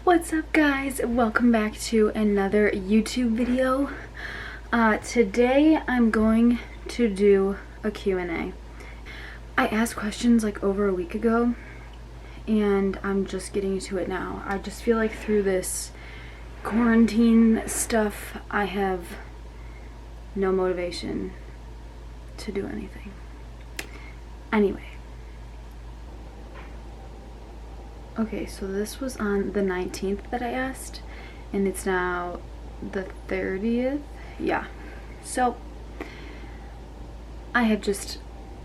What's up, guys? Welcome back to another YouTube video. Today I'm going to do a Q&A. I asked questions like over a week ago and I'm just getting to it now. I just feel like through this quarantine stuff I have no motivation to do anything. Anyway. Okay, so this was on the 19th that I asked, and it's now the 30th. Yeah, so I have just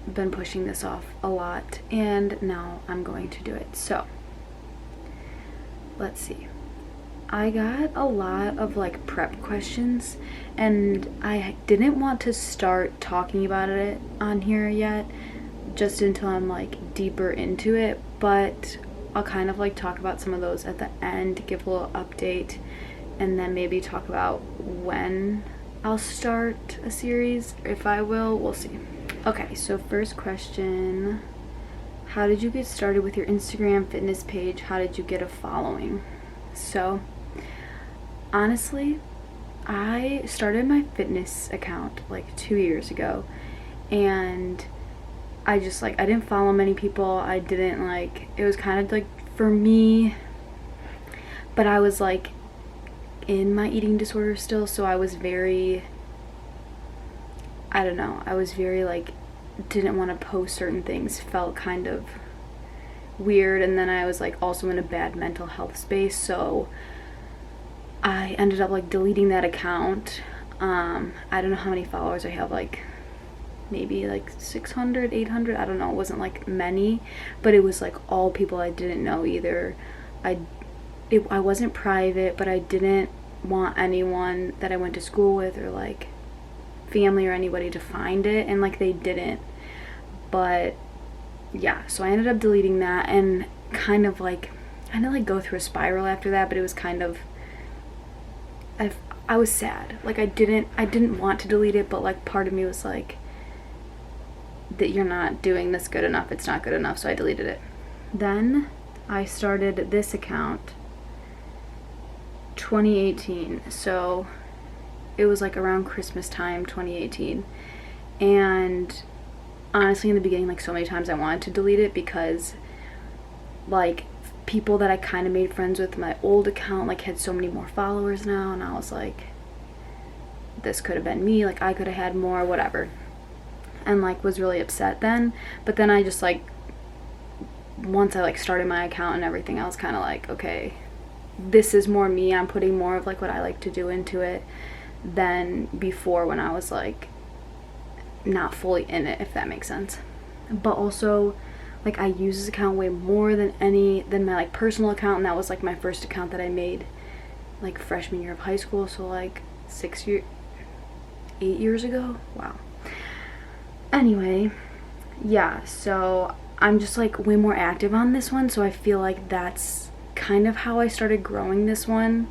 been pushing this off a lot, and now I'm going to do it. So, let's see. I got a lot of like prep questions, and I didn't want to start talking about it on here yet, just until I'm like deeper into it, but I'll kind of like talk about some of those at the end, give a little update, and then maybe talk about when I'll start a series. If I will, we'll see. Okay, so first question, how did you get started with your Instagram fitness page? How did you get a following? So honestly, I started my fitness account like 2 years ago, and I just like, I didn't follow many people. I didn't like, it was kind of like for me, but I was like in my eating disorder still, so I was very, I don't know, I was very like, didn't want to post certain things, felt kind of weird, and then I was like also in a bad mental health space, so I ended up like deleting that account. I don't know how many followers I have, like maybe like 600, 800, I don't know. It wasn't like many, but it was like all people I didn't know either. I wasn't private, but I didn't want anyone that I went to school with or like family or anybody to find it, and like they didn't. But yeah, so I ended up deleting that, and kind of like go through a spiral after that, but it was kind of, I was sad. Like I didn't want to delete it, but like part of me was like, that you're not doing this good enough, it's not good enough, so I deleted it. Then I started this account 2018, so it was like around Christmas time 2018, and honestly in the beginning, like so many times I wanted to delete it because like people that I kind of made friends with my old account like had so many more followers now, and I was like, this could have been me, like I could have had more, whatever, and like was really upset then. But then I just like, once I like started my account and everything, I was kind of like, okay, this is more me, I'm putting more of like what I like to do into it than before when I was like not fully in it, if that makes sense. But also like I use this account way more than my like personal account, and that was like my first account that I made like freshman year of high school, so like 8 years ago. Wow. Anyway, yeah, so I'm just like way more active on this one, so I feel like that's kind of how I started growing this one.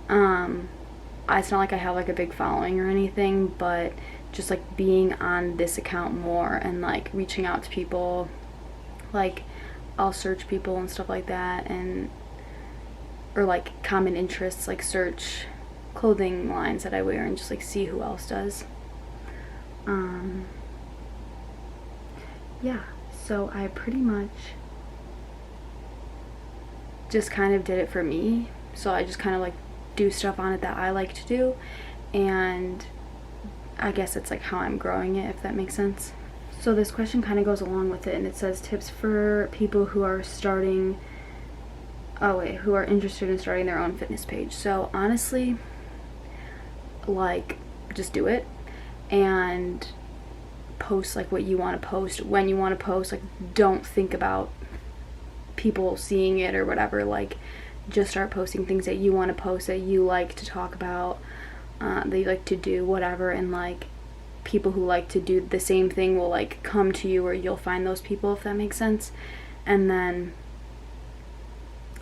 It's not like I have like a big following or anything, but just like being on this account more and like reaching out to people, like I'll search people and stuff like that, and or like common interests, like search clothing lines that I wear and just like see who else does. Yeah, so I pretty much just kind of did it for me, so I just kind of like do stuff on it that I like to do, and I guess it's like how I'm growing it, if that makes sense. So this question kind of goes along with it, and it says tips for people who are who are interested in starting their own fitness page. So honestly, like just do it and post like what you want to post when you want to post. Like don't think about people seeing it or whatever, like just start posting things that you want to post, that you like to talk about, that you like to do, whatever, and like people who like to do the same thing will like come to you, or you'll find those people, if that makes sense. And then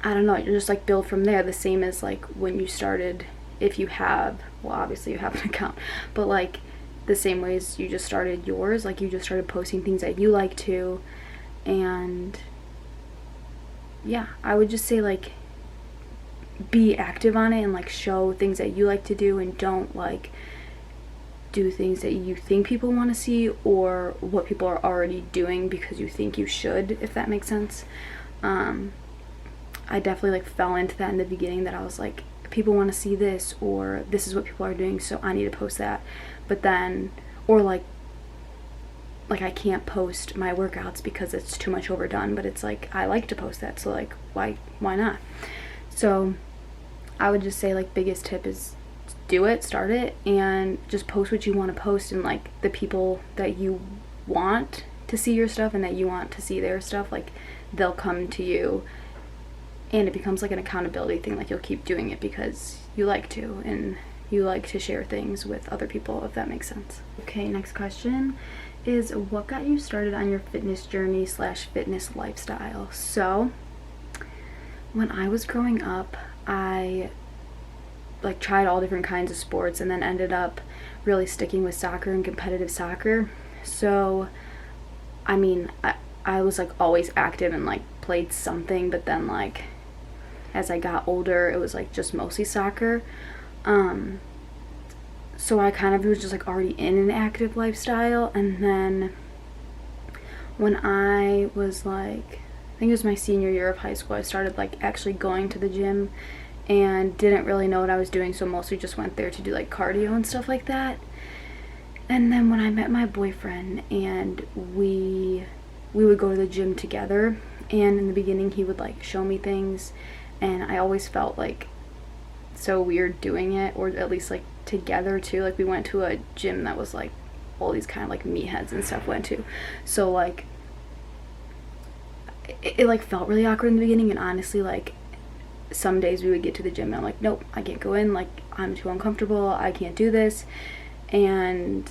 I don't know, you just like build from there, the same as like when you started, if you have, well obviously you have an account, but like the same ways you just started yours, like you just started posting things that you like to. And yeah, I would just say like be active on it and like show things that you like to do, and don't like do things that you think people want to see or what people are already doing because you think you should, if that makes sense. I definitely like fell into that in the beginning, that I was like, people want to see this, or this is what people are doing, so I need to post that. But then, or like I can't post my workouts because it's too much overdone, but it's like I like to post that, so like why not? So I would just say like biggest tip is do it, start it, and just post what you want to post, and like the people that you want to see your stuff and that you want to see their stuff, like they'll come to you, and it becomes like an accountability thing. Like you'll keep doing it because you like to, and you like to share things with other people, if that makes sense. Okay, next question is, what got you started on your fitness journey / fitness lifestyle? So when I was growing up, I like tried all different kinds of sports, and then ended up really sticking with soccer and competitive soccer. So I mean, I was like always active and like played something, but then like as I got older, it was like just mostly soccer. So I kind of was just like already in an active lifestyle. And then when I was like, I think it was my senior year of high school, I started like actually going to the gym, and didn't really know what I was doing, so mostly just went there to do like cardio and stuff like that. And then when I met my boyfriend, and we would go to the gym together, and in the beginning he would like show me things, and I always felt like so weird doing it, or at least like together too. Like we went to a gym that was like all these kind of like meatheads and stuff went to, so like it like felt really awkward in the beginning. And honestly, like some days we would get to the gym and I'm like, nope, I can't go in, like I'm too uncomfortable, I can't do this. And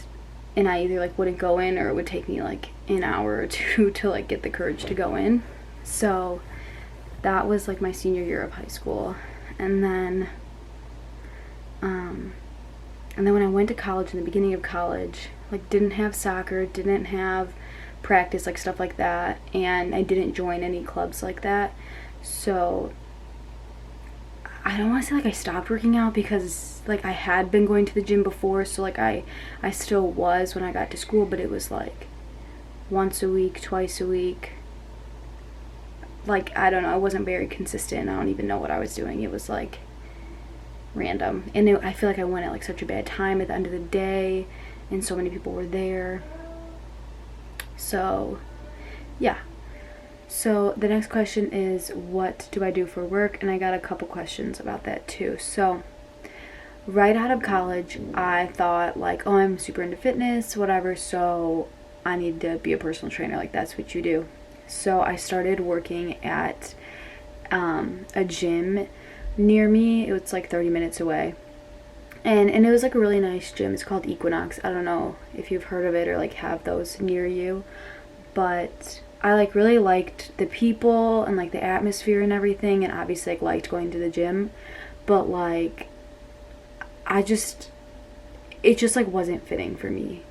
I either like wouldn't go in, or it would take me like an hour or two to like get the courage to go in. So that was like my senior year of high school. And then when I went to college, in the beginning of college, like didn't have soccer, didn't have practice, like stuff like that, and I didn't join any clubs like that. So I don't want to say like I stopped working out, because like I had been going to the gym before, so like I still was when I got to school, but it was like once a week, twice a week. Like I don't know, I wasn't very consistent. I don't even know what I was doing. It was like random, and I feel like I went at like such a bad time at the end of the day, and so many people were there. So yeah. So the next question is, what do I do for work? And I got a couple questions about that too. So right out of college, I thought like, oh, I'm super into fitness, whatever, so I need to be a personal trainer, like that's what you do. So I started working at a gym near me. It was like 30 minutes away, and it was like a really nice gym. It's called Equinox. I don't know if you've heard of it or like have those near you, but I like really liked the people and like the atmosphere and everything, and obviously like liked going to the gym, but like it just like wasn't fitting for me.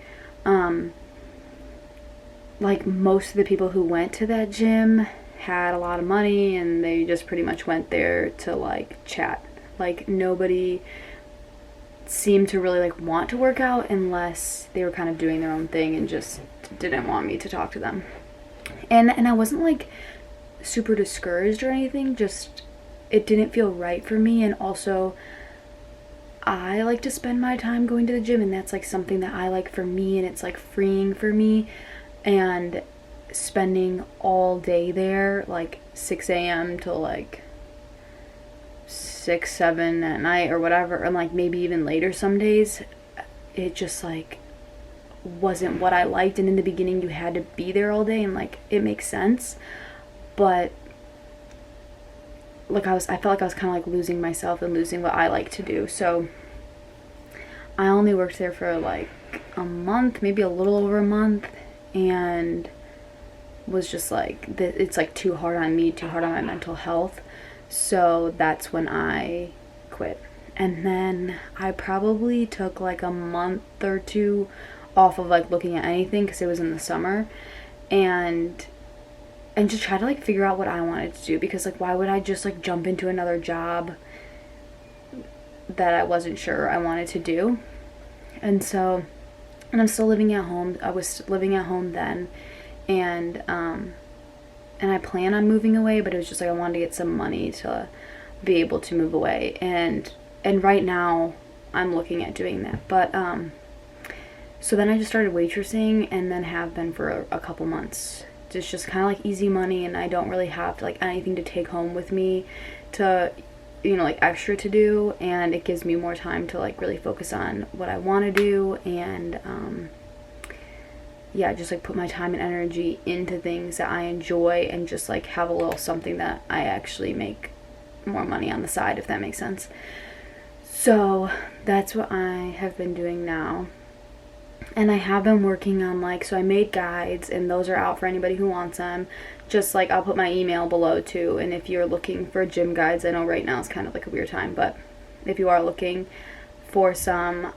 Like most of the people who went to that gym had a lot of money, and they just pretty much went there to like chat. Like nobody seemed to really like want to work out unless they were kind of doing their own thing and just didn't want me to talk to them. And I wasn't like super discouraged or anything, just it didn't feel right for me. And also I like to spend my time going to the gym, and that's like something that I like for me, and it's like freeing for me. And spending all day there, like 6 a.m. till like 6, 7 at night or whatever, and like maybe even later some days, it just like wasn't what I liked. And in the beginning you had to be there all day, and like it makes sense, but like I felt like I was kind of like losing myself and losing what I like to do. So I only worked there for like a month, maybe a little over a month, and was just like, it's like too hard on me, too hard on my mental health. So that's when I quit. And then I probably took like a month or two off of like looking at anything, because it was in the summer, and just try to like figure out what I wanted to do, because like why would I just like jump into another job that I wasn't sure I wanted to do. And so, and I'm still living at home. I was living at home then, and I plan on moving away, but it was just like I wanted to get some money to be able to move away. And right now I'm looking at doing that. But so then I just started waitressing, and then have been for a couple months. It's just kind of like easy money, and I don't really have like anything to take home with me to, you know, like extra to do, and it gives me more time to like really focus on what I want to do, and yeah, just like put my time and energy into things that I enjoy, and just like have a little something that I actually make more money on the side, if that makes sense. So that's what I have been doing now. And I have been working on like, so I made guides, and those are out for anybody who wants them. Just like, I'll put my email below too, and if you're looking for gym guides, I know right now it's kind of like a weird time, but if you are looking for some,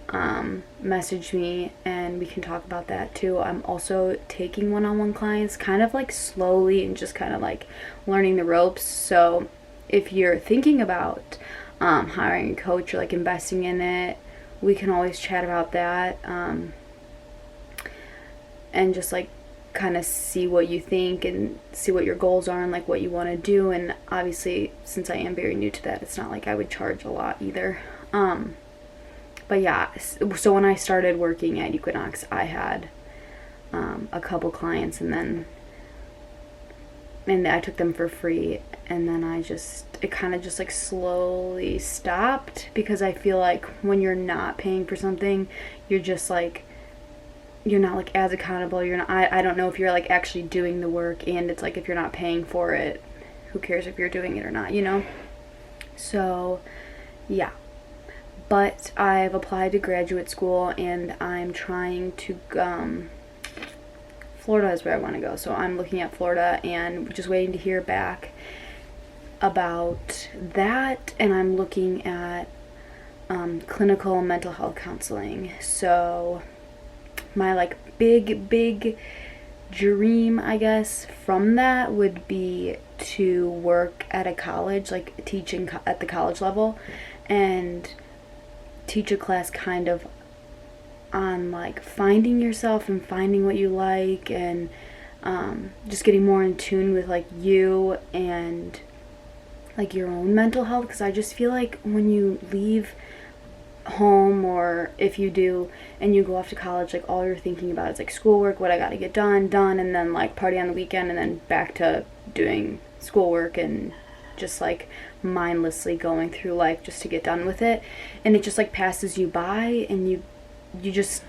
message me and we can talk about that too. I'm also taking one-on-one clients, kind of like slowly, and just kind of like learning the ropes. So if you're thinking about hiring a coach or like investing in it, we can always chat about that, and just like kind of see what you think and see what your goals are and like what you want to do. And obviously, since I am very new to that, it's not like I would charge a lot either. But yeah, so when I started working at Equinox, I had a couple clients, and I took them for free, and then it kind of just like slowly stopped, because I feel like when you're not paying for something, you're just like, you're not like as accountable. You're not, I don't know if you're like actually doing the work, and it's like, if you're not paying for it, who cares if you're doing it or not, you know? So yeah, but I've applied to graduate school, and I'm trying to Florida is where I want to go, so I'm looking at Florida and just waiting to hear back about that. And I'm looking at clinical mental health counseling. So my like big dream, I guess, from that would be to work at a college, like teaching at the college level, and teach a class kind of on like finding yourself and finding what you like, and just getting more in tune with like you and like your own mental health. Because I just feel like when you leave home, or if you do, and you go off to college, like all you're thinking about is like schoolwork, what I gotta get done, and then like party on the weekend, and then back to doing schoolwork, and just like mindlessly going through life just to get done with it. And it just like passes you by, and you just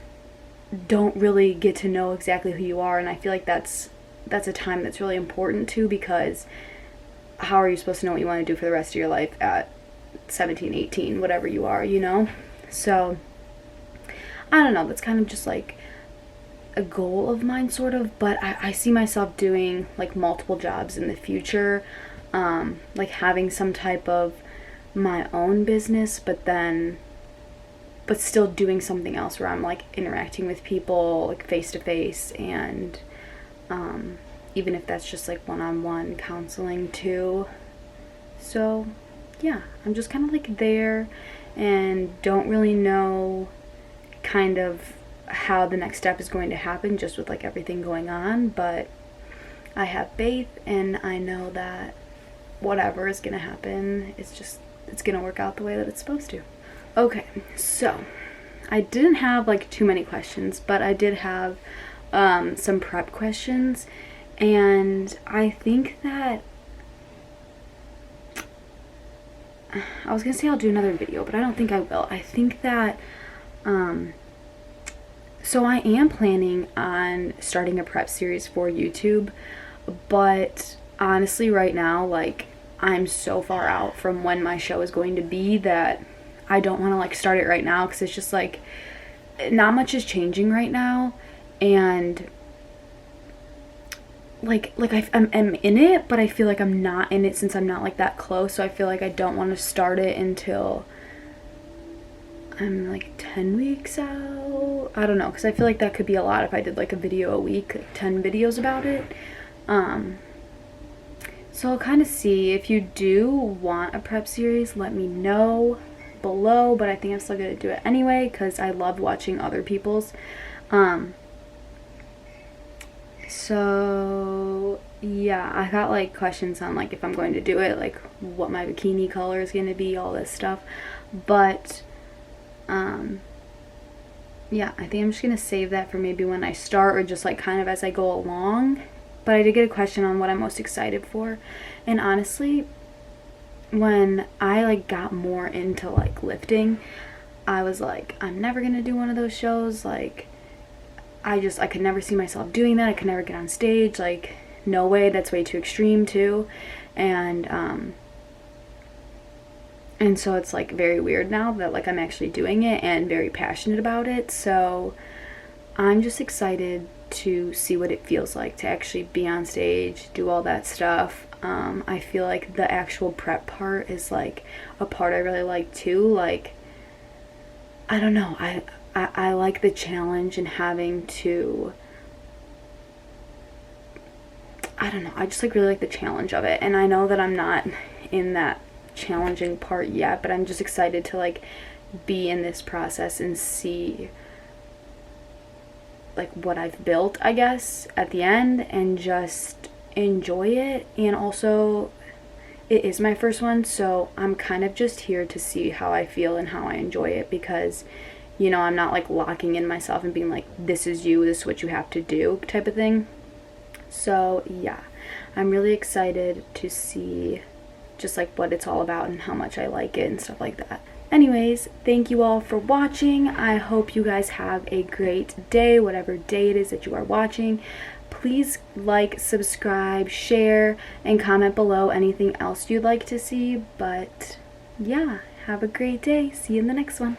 don't really get to know exactly who you are. And I feel like that's a time that's really important too, because how are you supposed to know what you want to do for the rest of your life at 17, 18, whatever you are, you know? So I don't know, that's kind of just like a goal of mine sort of, but I see myself doing like multiple jobs in the future, like having some type of my own business, but still doing something else where I'm like interacting with people like face to face, and even if that's just like one-on-one counseling too. So yeah, I'm just kind of like there, and don't really know kind of how the next step is going to happen, just with like everything going on. But I have faith, and I know that whatever is going to happen, it's going to work out the way that it's supposed to. Okay, so I didn't have like too many questions, but I did have some prep questions, and I think that I was gonna say I'll do another video, but I don't think I will. I think that so I am planning on starting a prep series for YouTube, but honestly right now, like, I'm so far out from when my show is going to be that I don't want to like start it right now, because it's just like not much is changing right now, and like I'm in it, but I feel like I'm not in it since I'm not like that close. So I feel like I don't want to start it until I'm like 10 weeks out. I don't know, because I feel like that could be a lot if I did like a video a week, like 10 videos about it. So I'll kind of see. If you do want a prep series, let me know. below, but I think I'm still gonna do it anyway because I love watching other people's. So yeah, I got like questions on like if I'm going to do it, like what my bikini color is gonna be, all this stuff. But yeah, I think I'm just gonna save that for maybe when I start, or just like kind of as I go along. But I did get a question on what I'm most excited for, and honestly, when I like got more into like lifting, I was like, I'm never gonna do one of those shows. Like, I could never see myself doing that. I could never get on stage. Like, no way. That's way too extreme too. And so it's like very weird now that like I'm actually doing it and very passionate about it. So I'm just excited to see what it feels like to actually be on stage, do all that stuff. I feel like the actual prep part is like a part I really like too. Like, I don't know, I like the challenge and having to, I don't know, I just like really like the challenge of it. And I know that I'm not in that challenging part yet, but I'm just excited to like be in this process and see like what I've built, I guess, at the end, and just enjoy it. And also, it is my first one, so I'm kind of just here to see how I feel and how I enjoy it, because you know, I'm not like locking in myself and being like, this is you, this is what you have to do type of thing. So yeah, I'm really excited to see just like what it's all about and how much I like it and stuff like that. Anyways, thank you all for watching. I hope you guys have a great day, whatever day it is that you are watching. Please like, subscribe, share, and comment below anything else you'd like to see. But yeah, have a great day. See you in the next one.